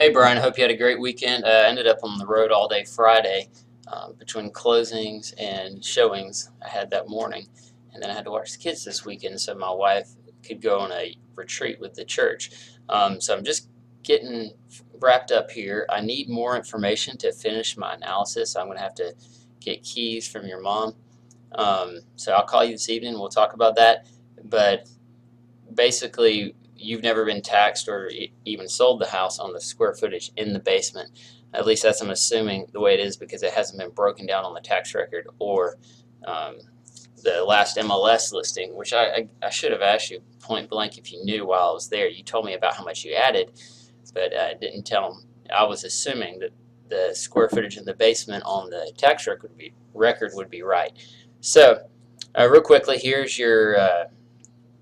Hey Brian, I hope you had a great weekend. I ended up on the road all day Friday between closings and showings I had that morning. And then I had to watch the kids this weekend so my wife could go on a retreat with the church. So I'm just getting wrapped up here. I need more information to finish my analysis. So I'm going to have to get keys from your mom. So I'll call you this evening. We'll talk about that. But basically you've never been taxed or even sold the house on the square footage in the basement. At least that's I'm assuming the way it is because it hasn't been broken down on the tax record or um, the last MLS listing, which I should have asked you point blank if you knew while I was there. You told me about how much you added, but I didn't tell them. I was assuming that the square footage in the basement on the tax record would be right. So, real quickly, here's your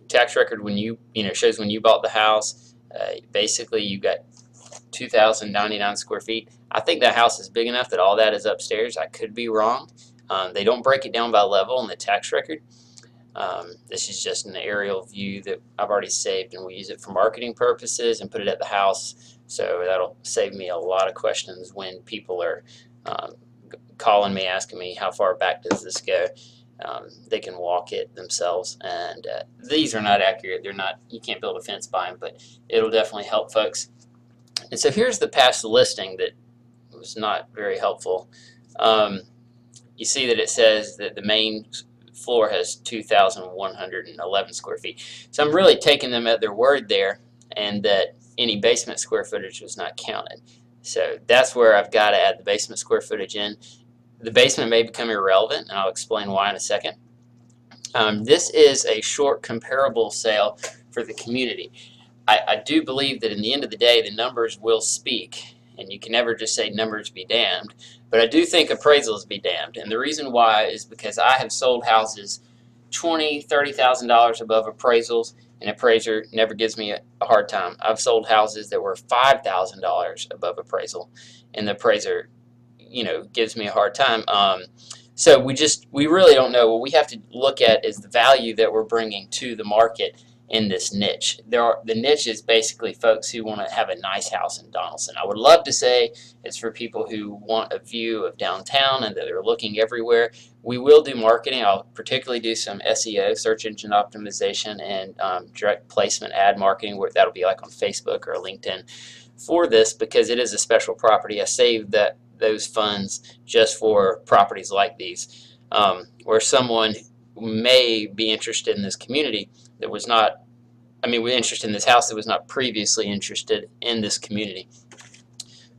tax record when shows when you bought the house. Basically, you got 2,099 square feet. I think that house is big enough that all that is upstairs. I could be wrong. They don't break it down by level in the tax record. This is just an aerial view that I've already saved, and we use it for marketing purposes and put it at the house. So that'll save me a lot of questions when people are calling me asking me how far back does this go. They can walk it themselves, and these are not accurate. They're not. You can't build a fence by them, but it'll definitely help folks. And so here's the past listing that was not very helpful. You see that it says that the main floor has 2,111 square feet. So I'm really taking them at their word there, and that any basement square footage was not counted. So that's where I've got to add the basement square footage in. The basement may become irrelevant, and I'll explain why in a second. This is a short comparable sale for the community. I do believe that in the end of the day, the numbers will speak, and you can never just say numbers be damned, but I do think appraisals be damned. And the reason why is because I have sold houses $20,000, $30,000 above appraisals, and appraiser never gives me a hard time. I've sold houses that were $5,000 above appraisal, and the appraiser gives me a hard time. So we really don't know. What we have to look at is the value that we're bringing to the market in this niche. The niche is basically folks who want to have a nice house in Donaldson. I would love to say it's for people who want a view of downtown and that they're looking everywhere. We will do marketing. I'll particularly do some SEO, search engine optimization, and direct placement ad marketing, where that'll be like on Facebook or LinkedIn for this, because it is a special property. I saved those funds just for properties like these, where someone may be interested in this community that was not, we're interested in this house that was not previously interested in this community.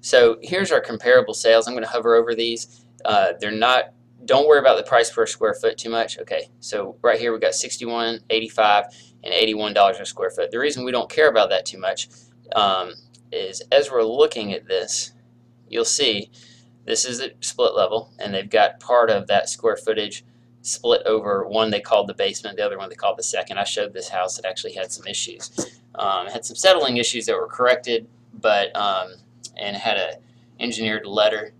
So here's our comparable sales. I'm going to hover over these. Don't worry about the price per square foot too much. Okay, so right here we got $61, $85, and $81 a square foot. The reason we don't care about that too much is as we're looking at this, you'll see this is a split level, and they've got part of that square footage split over. One they called the basement, the other one they called the second. I showed this house that actually had some issues. It had some settling issues that were corrected, but and it had engineer's letter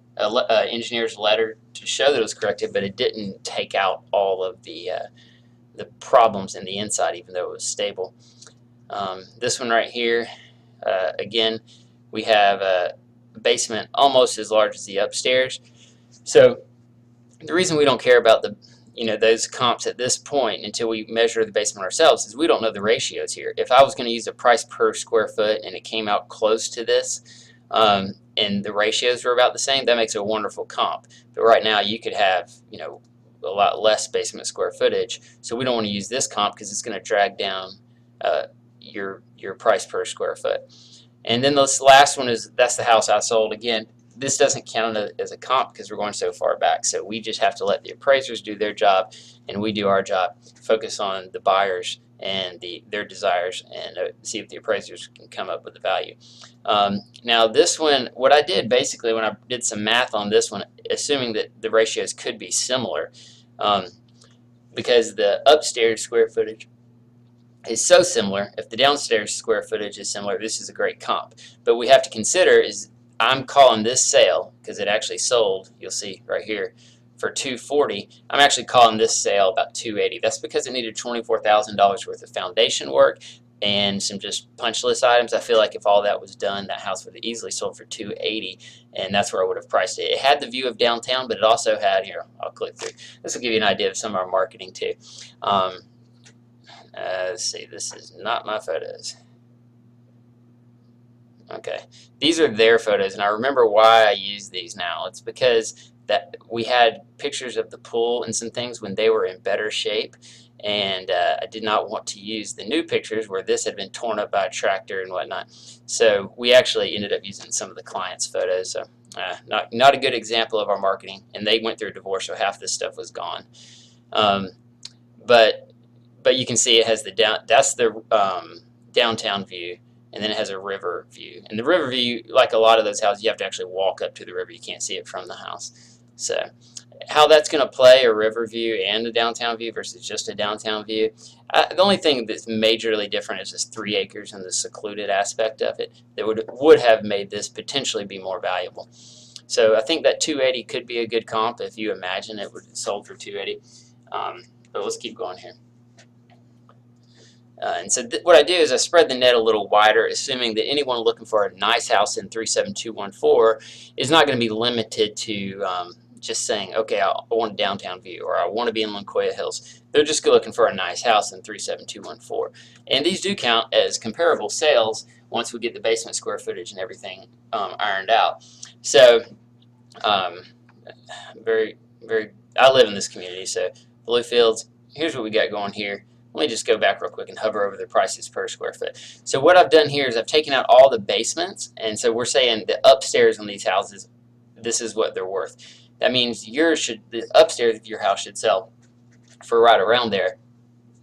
to show that it was corrected, but it didn't take out all of the problems in the inside, even though it was stable. This one right here, again, we have a basement almost as large as the upstairs. So the reason we don't care about those comps at this point until we measure the basement ourselves is we don't know the ratios here. If I was going to use a price per square foot and it came out close to this, and the ratios were about the same, that makes a wonderful comp. But right now you could have a lot less basement square footage, so we don't want to use this comp because it's going to drag down your price per square foot. And then this last one that's the house I sold. Again, this doesn't count as a comp because we're going so far back. So we just have to let the appraisers do their job, and we do our job. Focus on the buyers and their desires, and see if the appraisers can come up with the value. Now this one, what I did basically when I did some math on this one, assuming that the ratios could be similar, because the upstairs square footage is so similar. If the downstairs square footage is similar, this is a great comp. But we have to consider is I'm calling this sale, because it actually sold, you'll see right here, for $240. I'm actually calling this sale about $280. That's because it needed $24,000 worth of foundation work. and some just punch list items. I feel like if all that was done, that house would have easily sold for $280, and that's where I would have priced it. It had the view of downtown, but it also had, here, I'll click through. This will give you an idea of some of our marketing too. Let's see, this is not my photos. Okay, these are their photos, and I remember why I use these now. It's because that we had pictures of the pool and some things when they were in better shape, and I did not want to use the new pictures where this had been torn up by a tractor and whatnot. So we actually ended up using some of the clients' photos. So not a good example of our marketing, and they went through a divorce, so half this stuff was gone. But you can see it has that's the downtown view, and then it has a river view. And the river view, like a lot of those houses, you have to actually walk up to the river. You can't see it from the house. So how that's going to play a river view and a downtown view versus just a downtown view, the only thing that's majorly different is this 3 acres and the secluded aspect of it that would have made this potentially be more valuable. So I think that 280 could be a good comp if you imagine it would have sold for 280. But let's keep going here. And so what I do is I spread the net a little wider, assuming that anyone looking for a nice house in 37214 is not going to be limited to just saying, okay, I want a downtown view, or I want to be in Loncoya Hills. They're just looking for a nice house in 37214. And these do count as comparable sales once we get the basement square footage and everything ironed out. So I live in this community, so Bluefields, here's what we got going here. Let me just go back real quick and hover over the prices per square foot. So what I've done here is I've taken out all the basements, and so we're saying the upstairs on these houses, this is what they're worth. That means the upstairs of your house should sell for right around there.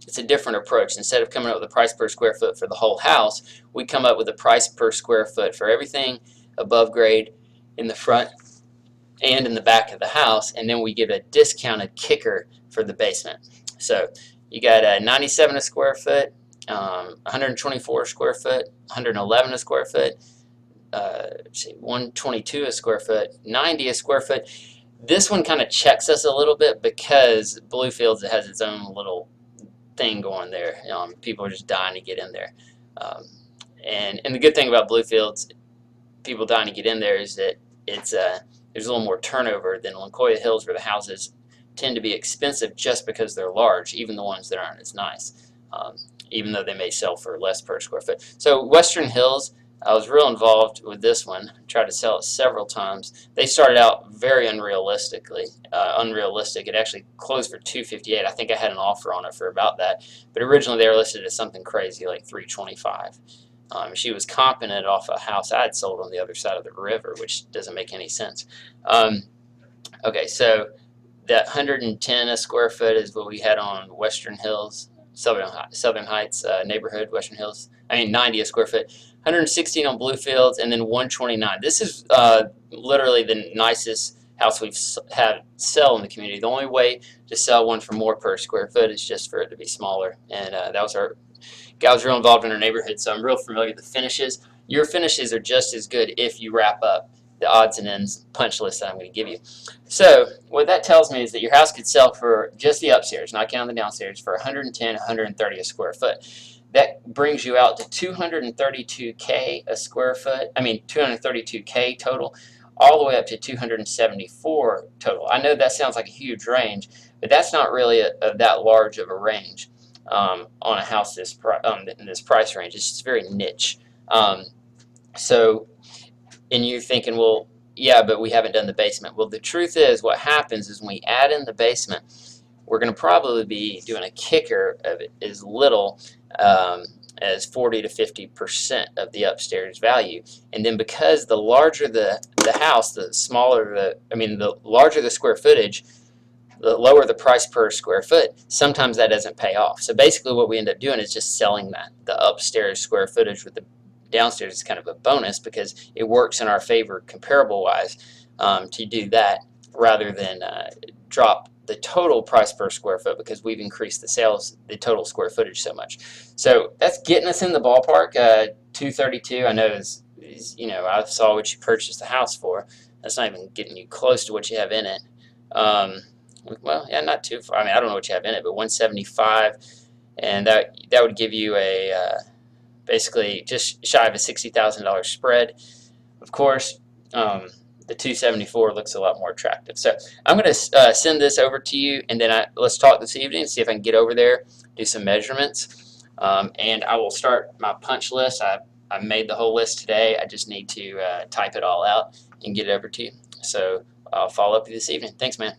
It's a different approach. Instead of coming up with a price per square foot for the whole house, we come up with a price per square foot for everything above grade in the front and in the back of the house, and then we give a discounted kicker for the basement. So you got 97 a square foot, 124 a square foot, 111 a square foot, 122 a square foot, 90 a square foot. This one kind of checks us a little bit because Bluefields, it has its own little thing going there. People are just dying to get in there. And the good thing about Bluefields, people dying to get in there, is that it's there's a little more turnover than Loncoya Hills, where the houses tend to be expensive just because they're large, even the ones that aren't as nice, even though they may sell for less per square foot. So Western Hills, I was real involved with this one. I tried to sell it several times. They started out very unrealistic. It actually closed for $258. I think I had an offer on it for about that, but originally they were listed as something crazy like $325. She was comping it off a house I had sold on the other side of the river, which doesn't make any sense. Okay, so that 110 a square foot is what we had on Western Hills, Southern Heights neighborhood, Western Hills. 90 a square foot. 116 on Bluefields, and then 129. This is literally the nicest house we've had sell in the community. The only way to sell one for more per square foot is just for it to be smaller. And that was our guy was real involved in our neighborhood, so I'm real familiar with the finishes. Your finishes are just as good if you wrap up the odds and ends punch list that I'm going to give you. So what that tells me is that your house could sell for just the upstairs, not counting the downstairs, for 110, 130 a square foot. That brings you out to 232K a square foot. 232K total, all the way up to 274 total. I know that sounds like a huge range, but that's not really that large of a range on a house in this price range. It's just very niche. And you're thinking, well, yeah, but we haven't done the basement. Well, the truth is, what happens is when we add in the basement, we're going to probably be doing a kicker of as little as 40 to 50% of the upstairs value. And then because the larger the house, the larger the square footage, the lower the price per square foot. Sometimes that doesn't pay off. So basically what we end up doing is just selling the upstairs square footage with the downstairs is kind of a bonus because it works in our favor comparable wise to do that rather than drop the total price per square foot because we've increased the total square footage so much. So that's getting us in the ballpark. 232 I know is I saw what you purchased the house for. That's not even getting you close to what you have in it. Well, yeah, not too far. I don't know what you have in it, but 175, and that would give you a basically just shy of a $60,000 spread. Of course, the 274 looks a lot more attractive. So I'm going to send this over to you, and then let's talk this evening and see if I can get over there, do some measurements, and I will start my punch list. I made the whole list today. I just need to type it all out and get it over to you. So I'll follow up with you this evening. Thanks, man.